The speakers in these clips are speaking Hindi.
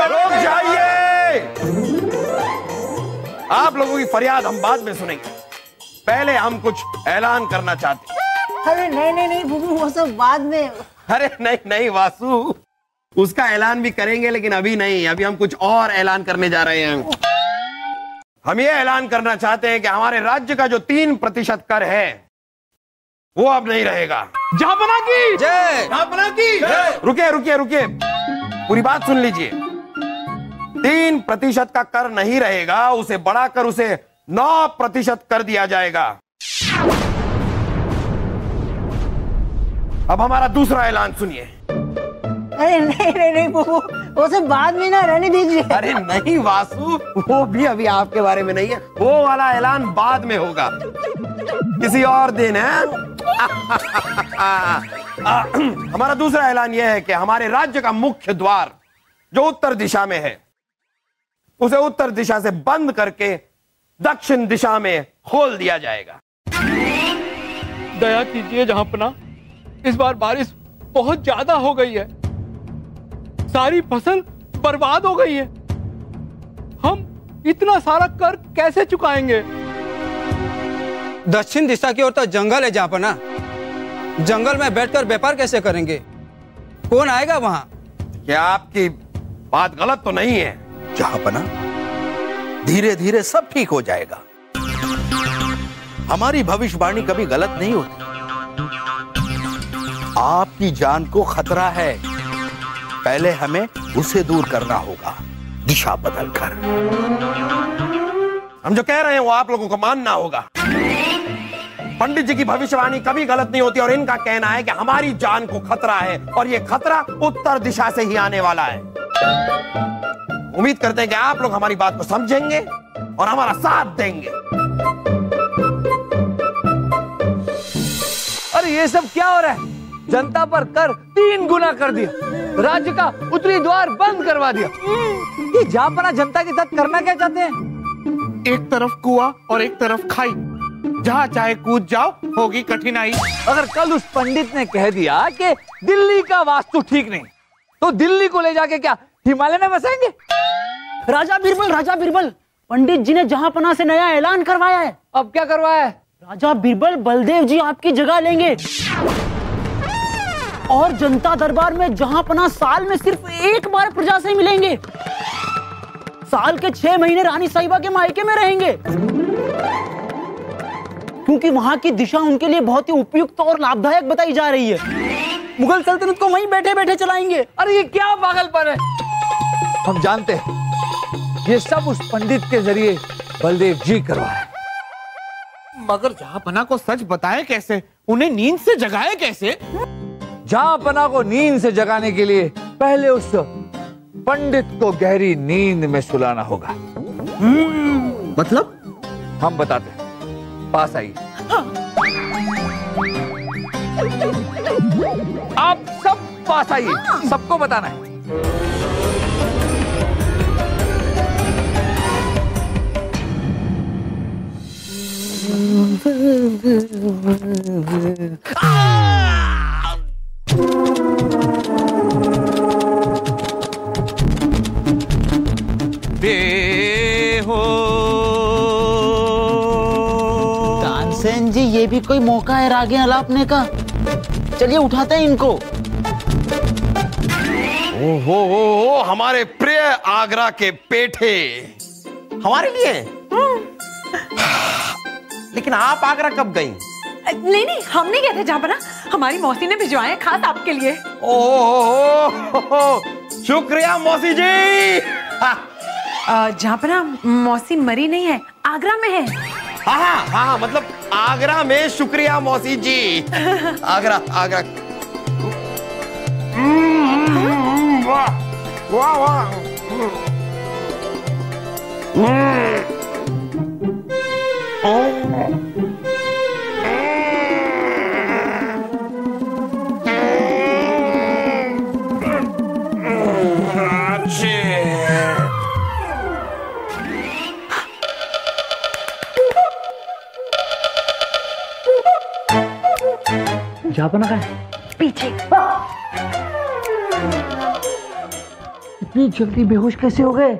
रुक जाइए, आप लोगों की फरियाद हम बाद में सुनेंगे, पहले हम कुछ ऐलान करना चाहते हैं। अरे नहीं बुबू, वो सब बाद में। अरे नहीं वासु, उसका ऐलान भी करेंगे लेकिन अभी नहीं, अभी हम कुछ और ऐलान करने जा रहे हैं। हम ये ऐलान करना चाहते हैं कि हमारे राज्य का जो 3% कर है वो अब नहीं रहेगा। जहांपना की जय, जहांपना की जय। रुकिए, पूरी बात सुन लीजिए। 3% का कर नहीं रहेगा, उसे बढ़ाकर उसे 9% कर दिया जाएगा। अब हमारा दूसरा ऐलान सुनिए। अरे नहीं बुबू, वो सब बाद में ना, रहने दीजिए। अरे नहीं वासु, वो भी अभी आपके बारे में नहीं है, वो वाला ऐलान बाद में होगा, किसी और दिन है। हमारा दूसरा ऐलान यह है कि हमारे राज्य का मुख्य द्वार जो उत्तर दिशा में है, उसे उत्तर दिशा से बंद करके दक्षिण दिशा में खोल दिया जाएगा। दया कीजिए जहांपना, इस बार बारिश बहुत ज्यादा हो गई है, सारी फसल बर्बाद हो गई है, हम इतना सारा कर कैसे चुकाएंगे? दक्षिण दिशा की ओर तो जंगल है जहांपना, जंगल में बैठकर व्यापार कैसे करेंगे? कौन आएगा वहां? क्या आपकी बात गलत तो नहीं है? जहांपना, धीरे धीरे सब ठीक हो जाएगा। हमारी भविष्यवाणी कभी गलत नहीं होती। आपकी जान को खतरा है, पहले हमें उसे दूर करना होगा, दिशा बदलकर। हम जो कह रहे हैं वो आप लोगों को मानना होगा। पंडित जी की भविष्यवाणी कभी गलत नहीं होती और इनका कहना है कि हमारी जान को खतरा है और ये खतरा उत्तर दिशा से ही आने वाला है। उम्मीद करते हैं कि आप लोग हमारी बात को समझेंगे और हमारा साथ देंगे। अरे ये सब क्या हो रहा है? जनता पर कर 3 गुना कर दिया, राज्य का उत्तरी द्वार बंद करवा दिया। ये जहांपना जनता के साथ करना क्या चाहते हैं? एक तरफ कुआं और एक तरफ खाई, जहाँ चाहे कूद जाओ, होगी कठिनाई। अगर कल उस पंडित ने कह दिया कि दिल्ली का वास्तु ठीक नहीं, तो दिल्ली को ले जाके क्या हिमालय में बसाएंगे? राजा बीरबल, पंडित जी ने जहांपना से नया ऐलान करवाया है। अब क्या करवाया है? राजा बीरबल, बलदेव जी आपकी जगह लेंगे और जनता दरबार में जहांपना साल में सिर्फ एक बार प्रजा से मिलेंगे। साल के 6 महीने रानी साहिबा के मायके में रहेंगे, क्योंकि वहां की दिशा उनके लिए बहुत ही उपयुक्त और लाभदायक बताई जा रही है। मुगल सल्तनत को वहीं बैठे बैठे चलाएंगे। अरे ये क्या पागलपन है? हम जानते हैं ये सब उस पंडित के जरिए बलदेव जी करवाए। मगर जहांपना को सच बताए कैसे? उन्हें नींद से जगाए कैसे? जहांपना को नींद से जगाने के लिए पहले उस पंडित को गहरी नींद में सुलाना होगा। मतलब? हम बताते हैं, पास आइए। आप सब पास आइए, सबको बताना है। तानसेन जी, ये भी कोई मौका है रागे अलापने का। चलिए उठाते हैं इनको। ओहो, हमारे प्रिय आगरा के पेठे हमारे लिए। लेकिन आप आगरा कब गई? नहीं, हम नहीं गए थे जहांपना, हमारी मौसी ने भिजवाए खास आपके लिए। ओहो, शुक्रिया मौसी जी। जहांपना, मौसी मरी नहीं है, आगरा में है। हाँ, मतलब आगरा में। शुक्रिया मौसी जी। आगरा। वाह। जहांपना का है पीछे। इतनी जल्दी बेहोश कैसे हो गए?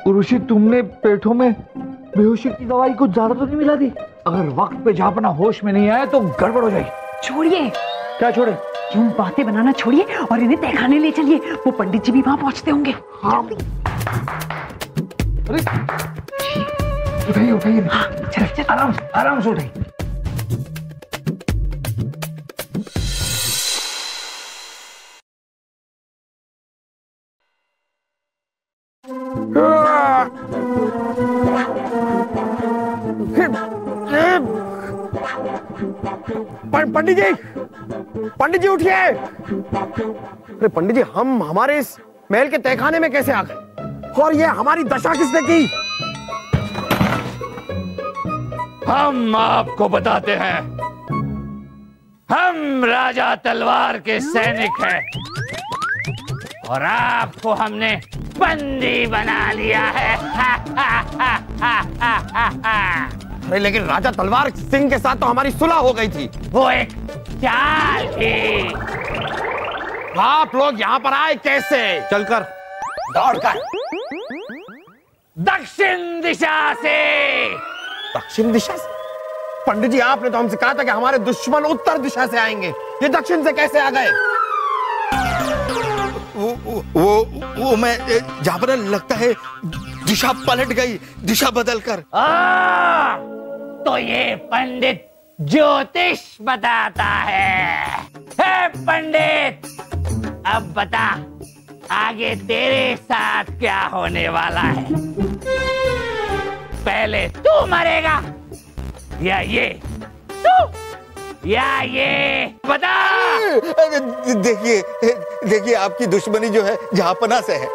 उर्वशी, तुमने पेठों में बेहोशी की दवाई कुछ ज्यादा तो नहीं मिला दी? अगर वक्त पे जापना होश में नहीं आया तो गड़बड़ हो जाएगी। छोड़िए। क्या छोड़े? यूं बातें बनाना छोड़िए और इन्हें तहखाने ले चलिए। वो पंडित जी भी वहां पहुंचते होंगे। हाँ। अरे उठाइए उठाइए। हाँ, चल चल। आराम से उठाइए। पंडित जी उठिए। अरे पंडित जी, हम हमारे इस महल के तहखाने में कैसे आ गए और ये हमारी दशा किसने की? हम आपको बताते हैं। हम राजा तलवार के सैनिक हैं और आपको हमने बंदी बना लिया है। अरे लेकिन राजा तलवार सिंह के साथ तो हमारी सुलह हो गई थी। वो एक चाल थी। आप लोग यहाँ पर आए कैसे? चलकर, दौड़कर। दक्षिण दिशा से। दक्षिण दिशा से? पंडित जी, आपने तो हमसे कहा था कि हमारे दुश्मन उत्तर दिशा से आएंगे। ये दक्षिण से कैसे आ गए? वो मैं जहाँ पर लगता है दिशा पलट गई, दिशा बदलकर। तो ये पंडित ज्योतिष बताता है। हे पंडित, अब बता आगे तेरे साथ क्या होने वाला है। पहले तू मरेगा या ये, तू या ये, बता। देखिए आपकी दुश्मनी जो है जहांपना से है।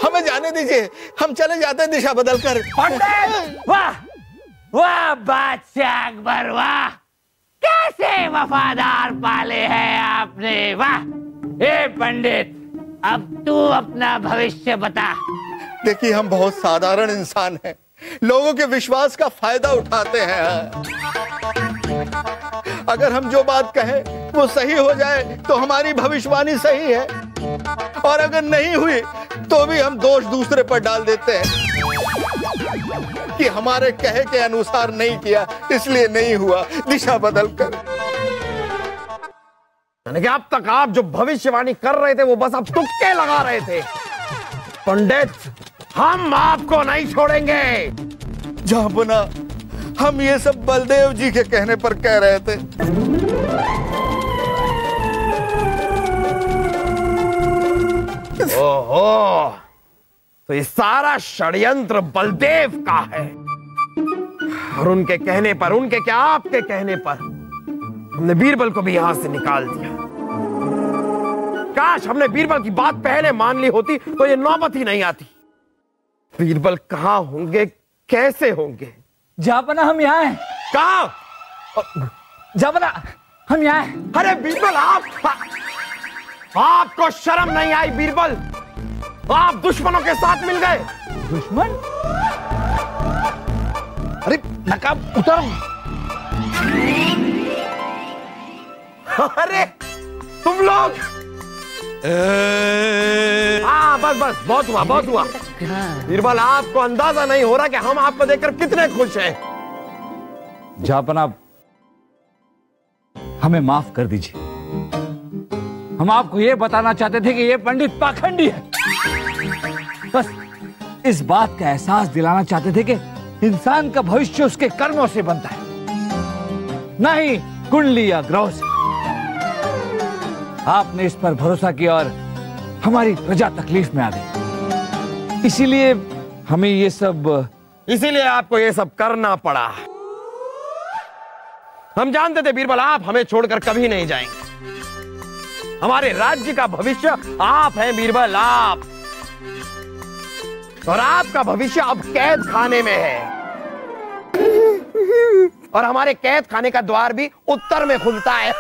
हमें जाने दीजिए, हम चले जाते हैं दिशा बदलकर। पंडित, वाह वाह बादशाह अकबर, वाह कैसे वफादार पाले हैं आपने, वाह। ए पंडित, अब तू अपना भविष्य बता। देखिए हम बहुत साधारण इंसान हैं, लोगों के विश्वास का फायदा उठाते हैं। अगर हम जो बात कहें वो सही हो जाए तो हमारी भविष्यवाणी सही है, और अगर नहीं हुई तो भी हम दोष दूसरे पर डाल देते हैं कि हमारे कहे के अनुसार नहीं किया इसलिए नहीं हुआ, दिशा बदलकर। यानी कि अब तक आप जो भविष्यवाणी कर रहे थे वो बस अब तुक्के लगा रहे थे। पंडित, हम आपको नहीं छोड़ेंगे। जहांपना, हम ये सब बलदेव जी के कहने पर कह रहे थे। ओहो, तो ये सारा षड्यंत्र बलदेव का है, और उनके कहने पर, उनके क्या आपके कहने पर हमने बीरबल को भी यहां से निकाल दिया। काश हमने बीरबल की बात पहले मान ली होती तो ये नौबत ही नहीं आती। बीरबल कहां होंगे, कैसे होंगे? जहांपना, हम यहाँ हैं। कहां? जहांपना, हम यहाँ हैं। अरे बीरबल, आपको शर्म नहीं आई? बीरबल, आप दुश्मनों के साथ मिल गए। दुश्मन? अरे नकाब उतर। अरे तुम लोग, हाँ बस बस, बहुत हुआ, बहुत हुआ। बीरबल, आपको अंदाजा नहीं हो रहा कि हम आपको देखकर कितने खुश हैं। जहांपना, हमें माफ कर दीजिए। हम आपको यह बताना चाहते थे कि यह पंडित पाखंडी है। बस इस बात का एहसास दिलाना चाहते थे कि इंसान का भविष्य उसके कर्मों से बनता है, नहीं कुंडली या ग्रह से। आपने इस पर भरोसा किया और हमारी प्रजा तकलीफ में आ गई, इसीलिए हमें ये सब, इसीलिए आपको ये सब करना पड़ा। हम जानते थे बीरबल, आप हमें छोड़कर कभी नहीं जाएंगे। हमारे राज्य का भविष्य आप हैं बीरबल, आप। और आपका भविष्य अब कैद खाने में है, और हमारे कैद खाने का द्वार भी उत्तर में खुलता है।